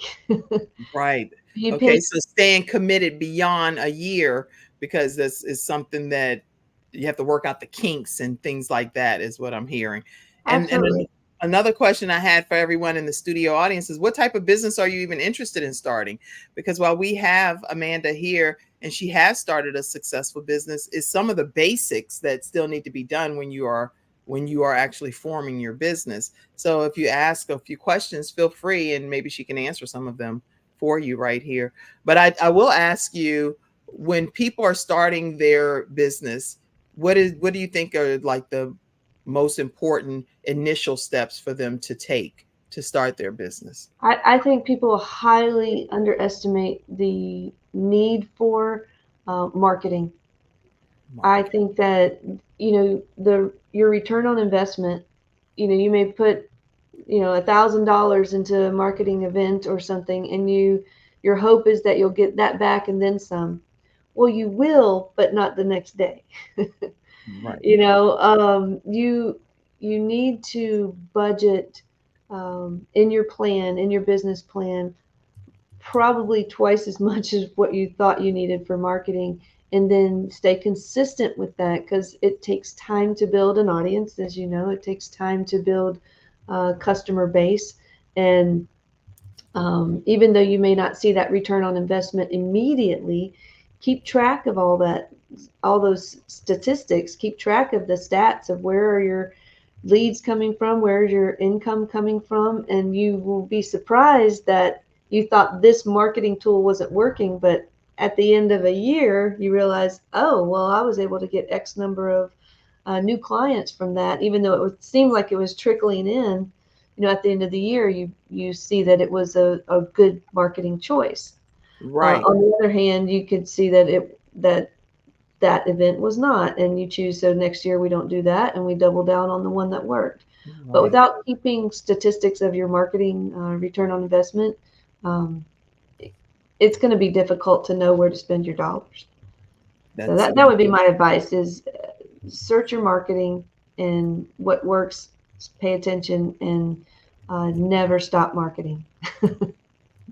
Right. Be Okay. patient. So staying committed beyond a year, because this is something that you have to work out the kinks and things like that, is what I'm hearing. And Absolutely. another question I had for everyone in the studio audience is, what type of business are you even interested in starting? Because while we have Amanda here and she has started a successful business, is some of the basics that still need to be done when you are actually forming your business. So if you ask a few questions, feel free, and maybe she can answer some of them for you right here. But I will ask you, when people are starting their business, what do you think are like the most important initial steps for them to take to start their business? I think people highly underestimate the need for marketing. I Marketing. think that your return on investment, you may put $1,000 into a marketing event or something, and your hope is that you'll get that back and then some. Well, you will, but not the next day. Right. You need to budget in your plan, in your business plan, probably twice as much as what you thought you needed for marketing, and then stay consistent with that, because it takes time to build an audience. As you know, it takes time to build a customer base. And even though you may not see that return on investment immediately, keep track of all those statistics. Keep track of the stats of where are your leads coming from, where's your income coming from, and you will be surprised that you thought this marketing tool wasn't working, but at the end of a year you realize, oh well, I was able to get X number of new clients from that, even though seemed like it was trickling in. At the end of the year, you see that it was a good marketing choice. Right. On the other hand, you could see that event was not, and you choose, so next year we don't do that, and we double down on the one that worked. But Right. without keeping statistics of your marketing return on investment, um, it's going to be difficult to know where to spend your dollars. So That's that would be my advice: is search your marketing, and what works, pay attention, and never stop marketing.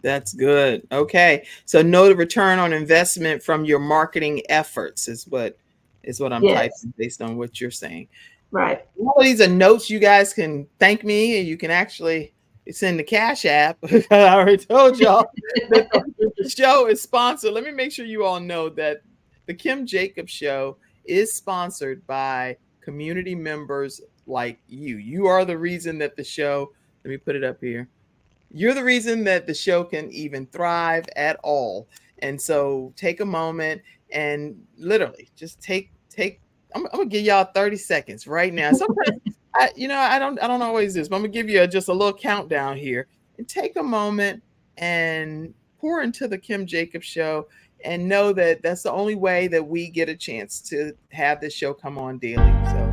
That's good. Okay. So know the return on investment from your marketing efforts is what I'm Yes, typing based on what you're saying. right. All of these are notes. You guys can thank me, and you can actually send the Cash App. I already told y'all that the show is sponsored. Let me make sure you all know that the Kim Jacobs Show is sponsored by community members like you. You are the reason that the show, let me put it up here. You're the reason that the show can even thrive at all. And so take a moment and literally just take I'm gonna give y'all 30 seconds right now. Sometimes I don't always do this, but I'm gonna give you just a little countdown here, and take a moment and pour into the Kim Jacobs Show, and know that that's the only way that we get a chance to have this show come on daily. So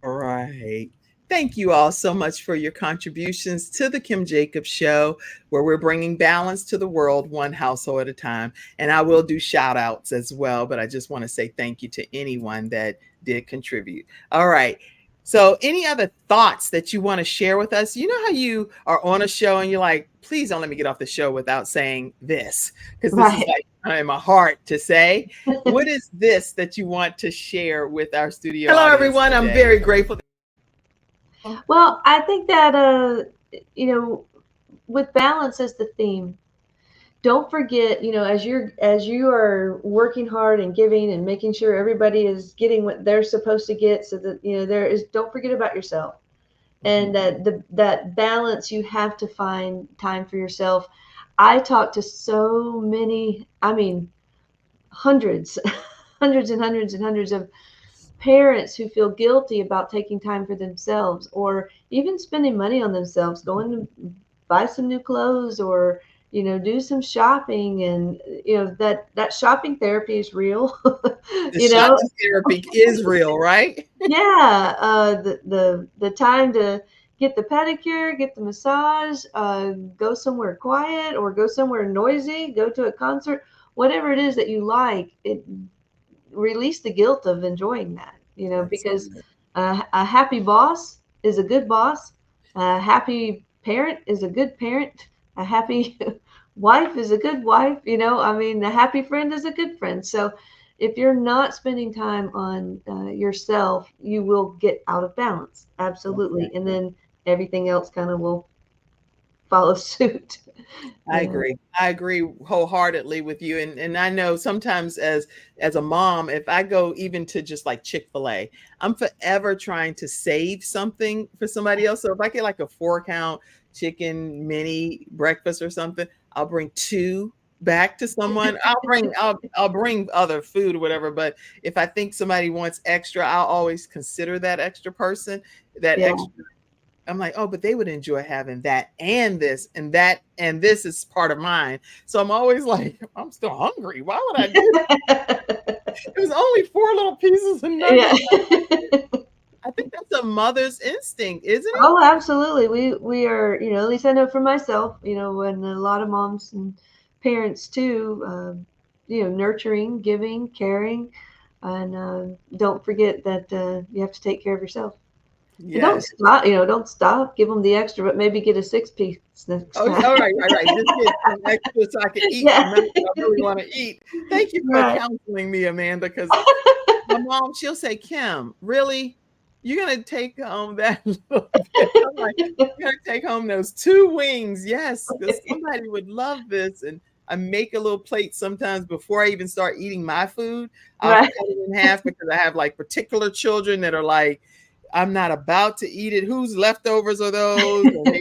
all right. Thank you all so much for your contributions to the Kim Jacobs Show, where we're bringing balance to the world one household at a time. And I will do shout outs as well, but I just want to say thank you to anyone that did contribute. All right. So, any other thoughts that you want to share with us? You know how you are on a show and you're like, please don't let me get off the show without saying this, because this is Right. like in my heart to say. What is this that you want to share with our studio Hello, audience everyone. I'm today? very grateful. Well, I think that with balance as the theme, don't forget, as you are working hard and giving and making sure everybody is getting what they're supposed to get, so that don't forget about yourself. And that balance, you have to find time for yourself. I talk to so many, I mean, hundreds, hundreds and hundreds and hundreds of parents who feel guilty about taking time for themselves, or even spending money on themselves, going to buy some new clothes, or do some shopping. And that shopping therapy is real. The you know shopping therapy is real, right? yeah, the time to get the pedicure, get the massage, go somewhere quiet or go somewhere noisy, go to a concert, whatever it is that you like. It release the guilt of enjoying that, That's because good. a happy boss is a good boss. A happy parent is a good parent. A happy wife is a good wife. I mean, a happy friend is a good friend. So if you're not spending time on yourself, you will get out of balance. Absolutely. And then everything else kind of will follow suit. I agree. I agree wholeheartedly with you. And I know sometimes as a mom, if I go even to just like Chick-fil-A, I'm forever trying to save something for somebody else. So if I get like a 4-count chicken mini breakfast or something, I'll bring 2 back to someone. I'll bring other food or whatever. But if I think somebody wants extra, I'll always consider that extra person, that Yeah. extra. I'm like, oh, but they would enjoy having that and this and that, and this is part of mine. So I'm always like, I'm still hungry. Why would I do it? It was only 4 little pieces of Yeah. nuggets. I think that's a mother's instinct, isn't it? Oh, absolutely. We are, at least I know for myself, and a lot of moms and parents too, nurturing, giving, caring, and don't forget that you have to take care of yourself. And don't Yes. stop, don't stop. Give them the extra, but maybe get a 6-piece next Oh, time. all right, right, right. Just get some extra so I can eat the Yeah. amount that I really want to eat. Thank you for Right. counseling me, Amanda, because my mom, she'll say, Kim, really? You're going to take home that little bit? I'm like, you're going to take home those 2 wings. Yes, because somebody would love this. And I make a little plate sometimes before I even start eating my food. I'll Right. cut it in half because I have like particular children that are like, I'm not about to eat it. Whose leftovers are those? And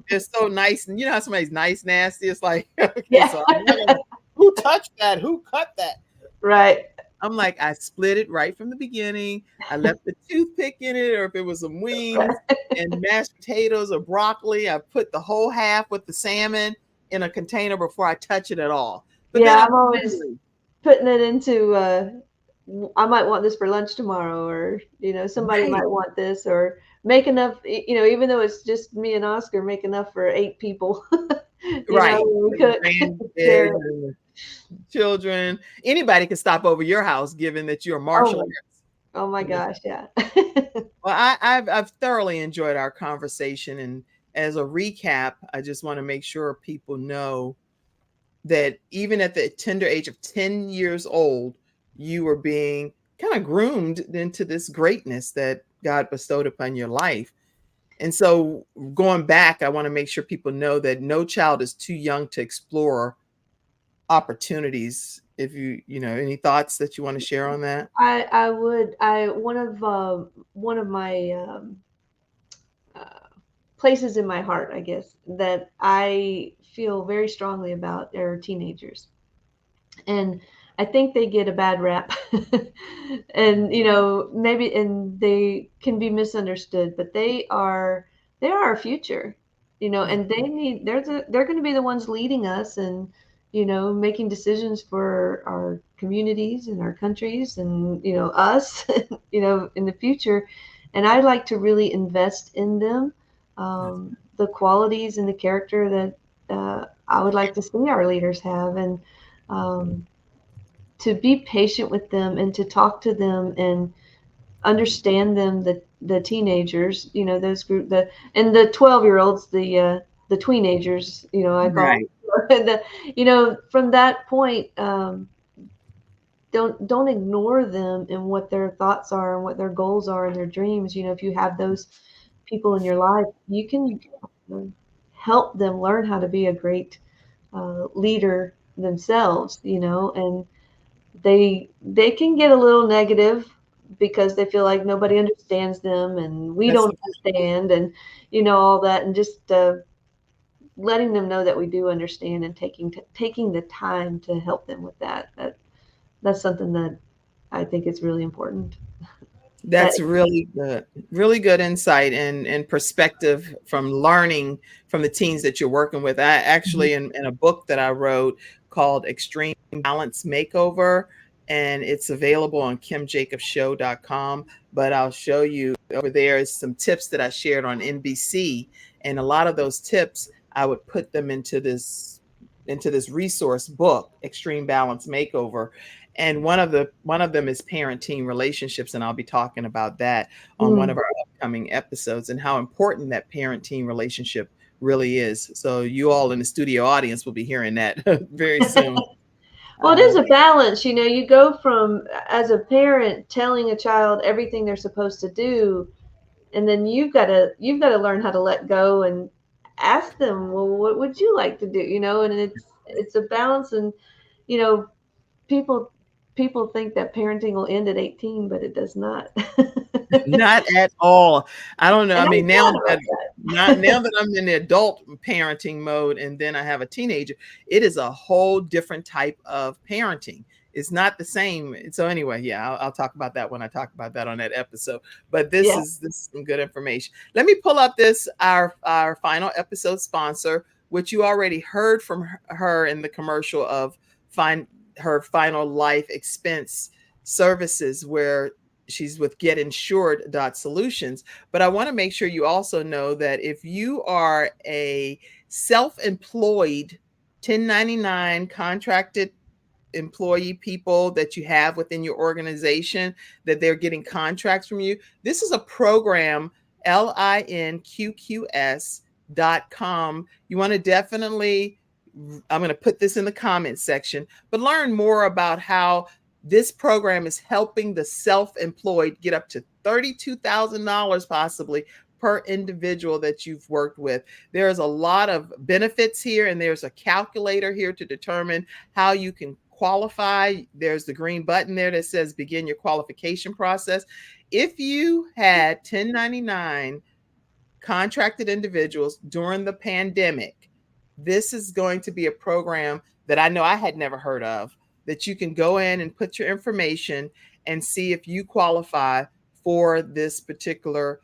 they're so nice. And you know how somebody's nice, nasty? It's like, okay, Yeah. so I'm not gonna, who touched that? Who cut that? Right. I'm like, I split it right from the beginning. I left the toothpick in it, or if it was some wings Right. and mashed potatoes or broccoli, I put the whole half with the salmon in a container before I touch it at all. But then Yeah, I'm I'm always hungry. putting it into I might want this for lunch tomorrow, or somebody Right, might want this, or make enough, even though it's just me and Oscar, make enough for 8 people. right. When we For the cook. grandkids Share. and the children. Anybody can stop over your house, given that you're Oh Marshall. my, oh my gosh, yeah. Well, I've thoroughly enjoyed our conversation, and as a recap, I just want to make sure people know that even at the tender age of 10 years old, you were being kind of groomed into this greatness that God bestowed upon your life. And so, going back, I want to make sure people know that no child is too young to explore opportunities. If any thoughts that you want to share on that? I would, one of my uh, places in my heart, I guess, that I feel very strongly about are teenagers. And I think they get a bad rap. And maybe, and they can be misunderstood, but they are our future. And they're going to be the ones leading us, and making decisions for our communities and our countries, and us, in the future. And I like to really invest in them, the qualities and the character that I would like to see our leaders have. And um, to be patient with them, and to talk to them and understand them, the teenagers, those group, and the 12-year-olds, the teenagers, I call Right. them. From that point, don't ignore them and what their thoughts are and what their goals are and their dreams. If you have those people in your life, you can help them learn how to be a great leader themselves, and they can get a little negative because they feel like nobody understands them and we That's don't the understand, and all that, and just letting them know that we do understand, and taking the time to help them with that's something that I think is really important. That That's really good. Really good insight and perspective from learning from the teens that you're working with. I Mhm. actually, in a book that I wrote called Extreme Balance Makeover, and it's available on kimjacobshow.com. But I'll show you over there is some tips that I shared on NBC. And a lot of those tips, I would put them into this resource book, Extreme Balance Makeover. And one of them is parent-teen relationships, and I'll be talking about that on one Mm. of our upcoming episodes, and how important that parent-teen relationship really is. So you all in the studio audience will be hearing that very soon. Well, it is Uh, a balance. You go from, as a parent, telling a child everything they're supposed to do, and then you've got to learn how to let go and ask them, well, what would you like to do? And it's a balance. And you know people people think that parenting will end at 18, but it does not. Not at all. I don't know. I And I'm mean, now glad that about not now that. that I'm in the adult parenting mode and then I have a teenager, it is a whole different type of parenting. It's not the same. So anyway, yeah, I'll talk about that when I talk about that on that episode. But this Yeah. is some good information. Let me pull up this our final episode sponsor, which you already heard from her in the commercial of find her final life expense services, where she's with getinsured.solutions. But I want to make sure you also know that if you are a self-employed 1099 contracted employee, people that you have within your organization, that they're getting contracts from you, this is a program, linqqs.com. You want to definitely, I'm going to put this in the comments section, but learn more about how this program is helping the self-employed get up to $32,000 possibly per individual that you've worked with. There's a lot of benefits here, and there's a calculator here to determine how you can qualify. There's the green button there that says begin your qualification process. If you had 1099 contracted individuals during the pandemic, this is going to be a program that I know I had never heard of, that you can go in and put your information and see if you qualify for this particular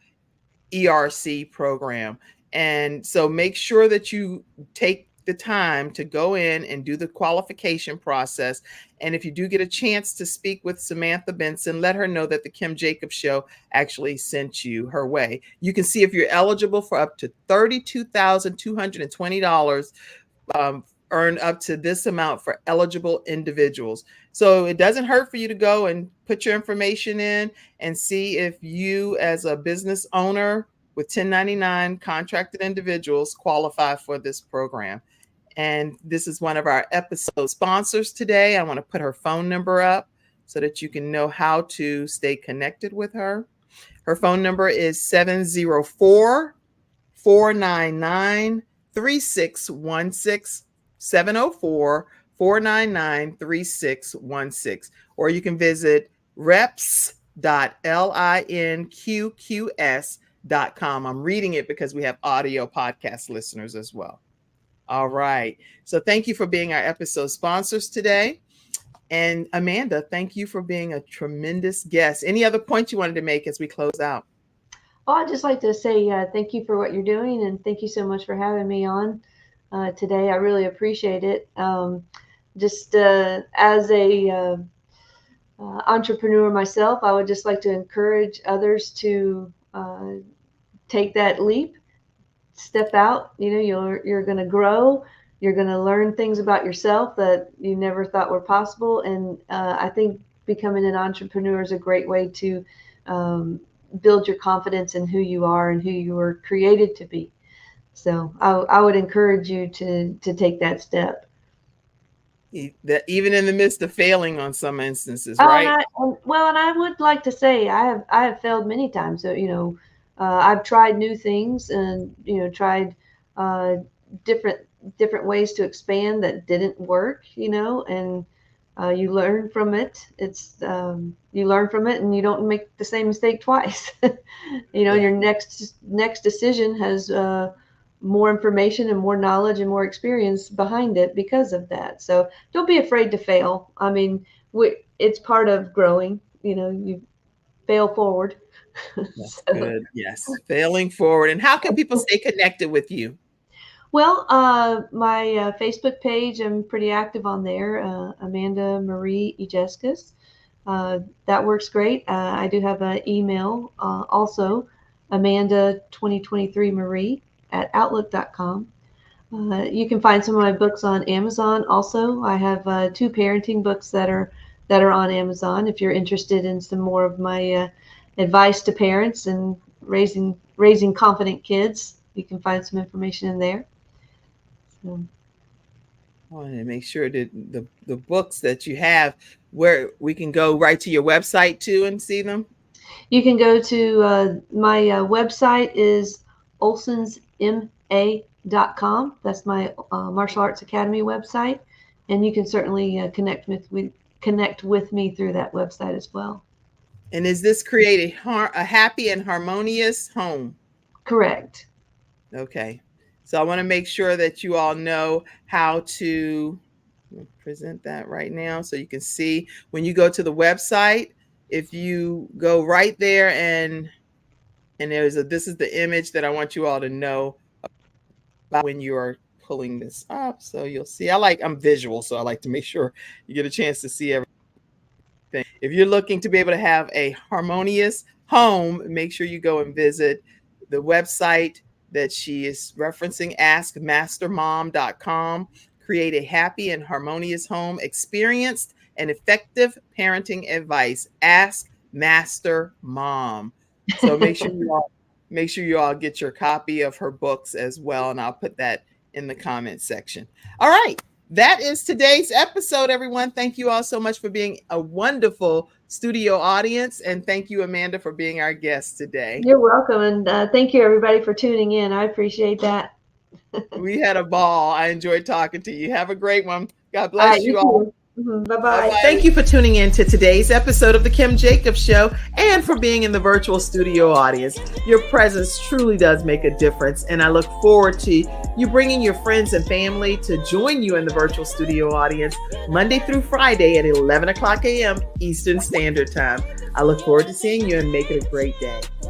ERC program. And so make sure that you take the time to go in and do the qualification process. And if you do get a chance to speak with Samantha Benson, let her know that the Kim Jacobs Show actually sent you her way. You can see if you're eligible for up to $32,220, earn up to this amount for eligible individuals. So it doesn't hurt for you to go and put your information in and see if you, as a business owner with 1099 contracted individuals, qualify for this program. And this is one of our episode sponsors today. I want to put her phone number up so that you can know how to stay connected with her. Her phone number is 704 499 3616. 704 499 3616. Or you can visit reps.linqqs.com. I'm reading it because we have audio podcast listeners as well. All right. So thank you for being our episode sponsors today. And Amanda, thank you for being a tremendous guest. Any other points you wanted to make as we close out? Well, I'd just like to say thank you for what you're doing, and thank you so much for having me on today. I really appreciate it. Just as a entrepreneur myself, I would just like to encourage others to take that leap, step out. You're going to grow. You're going to learn things about yourself that you never thought were possible. And I think becoming an entrepreneur is a great way to build your confidence in who you are and who you were created to be. So I would encourage you to take that step. That even in the midst of failing on some instances, Oh, right? and I would like to say I have failed many times. So I've tried new things and tried uh, different different ways to expand that didn't work. And you learn from it. You learn from it, and you don't make the same mistake twice. Yeah. Your next decision has more information and more knowledge and more experience behind it because of that. So don't be afraid to fail. I mean, it's part of growing. You fail forward. That's So, good. Yes. Failing forward. And how can people stay connected with you? well, my Facebook page, I'm pretty active on there. Amanda Marie Llescas. That works great. I do have an email also, Amanda2023Marie@outlook.com. You can find some of my books on Amazon. Also, I have 2 parenting books that are on Amazon. If you're interested in some more of my advice to parents and raising confident kids, you can find some information in there. So. I want to make sure that the books that you have, where we can go right to your website too and see them. You can go to my website is olsonsma.com. That's my martial arts academy website, and you can certainly connect with me through that website as well. And is this create a happy and harmonious home? Correct. Okay. So I want to make sure that you all know how to present that right now so you can see when you go to the website. If you go right there and this is the image that I want you all to know about when you are pulling this up. So you'll see, I'm visual, so I like to make sure you get a chance to see everything. If you're looking to be able to have a harmonious home, make sure you go and visit the website that she is referencing, askmastermom.com. Create a happy and harmonious home, experienced and effective parenting advice. Ask Master Mom. So make sure you all get your copy of her books as well, and I'll put that in the comment section. All right. That is today's episode, everyone. Thank you all so much for being a wonderful studio audience. And thank you, Amanda, for being our guest today. You're welcome. And thank you, everybody, for tuning in. I appreciate that. We had a ball. I enjoyed talking to you. Have a great one. God bless you all. Bye-bye. Thank you for tuning in to today's episode of The Kim Jacobs Show and for being in the virtual studio audience. Your presence truly does make a difference, and I look forward to you bringing your friends and family to join you in the virtual studio audience Monday through Friday at 11 o'clock a.m. Eastern Standard Time. I look forward to seeing you and make it a great day.